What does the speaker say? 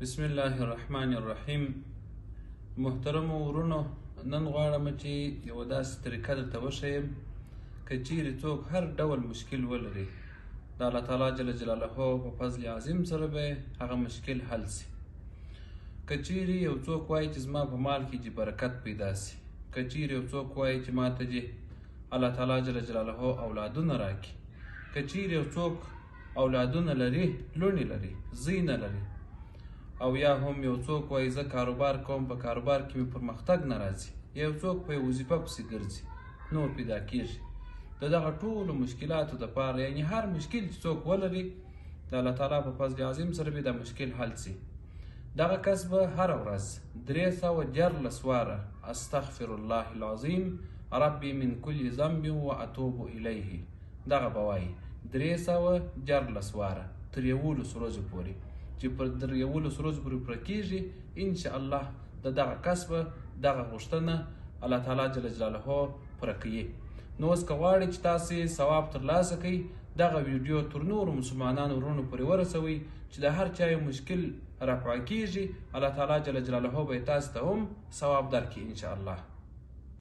بسم الله الرحمن الرحیم. محترمو ورونو، نن غواړم چې یوه داسې طریقه درته وښیم که چیرې څوک هر ډول مشکل ولري، د الله تعالی جل جلاله په فضل عظیم سره به هغه مشکل حل سي. که چیرې یو څوک وایي چې زما په مال کې چې برکت پیدا سي، که چیرې یو څوک وایي چې ما ته چې الله تعالی جل جلاله اولادونه راکړي، که چیرې یو څوک اولادونه لري، لوڼې لري، زوی نه لري، او یا هم یو څوک وایي زه کاروبار کوم، په کاروبار کې مې پرمختګ نه راځي، یو څوک په وظیفه پسې ګرځي، نور پیدا کېږي. د دغه ټولو مشکلاتو دپاره یعنې هر مشکل چې څوک ولري، د الله تعالی په فضل عظیم سره به دا مشکل حل سي. دغه کس به هره ورځ 314 واره استغفر الله العظیم ربي من كل ذنب واتوب الیه دغه به وایي 314 واره تر 11 ورځو پورې، چې پر 11 ورځو پورې پوره کېږي، انشاءالله د دغه کس به دغه غوښتنه الله تعالی جل جلاله پوره کوي. نو اوس که غواړئ چې تاسې ثواب ترلاسه کړئ، دغه ویډیو تر نورو مسلمانانو ورونو پورې ورسوئ چې د هر چا یو مشکل رفع کېږي، الله تعالی جل جلاله به یې تاسو ته هم ثواب درکړي انشاءالله.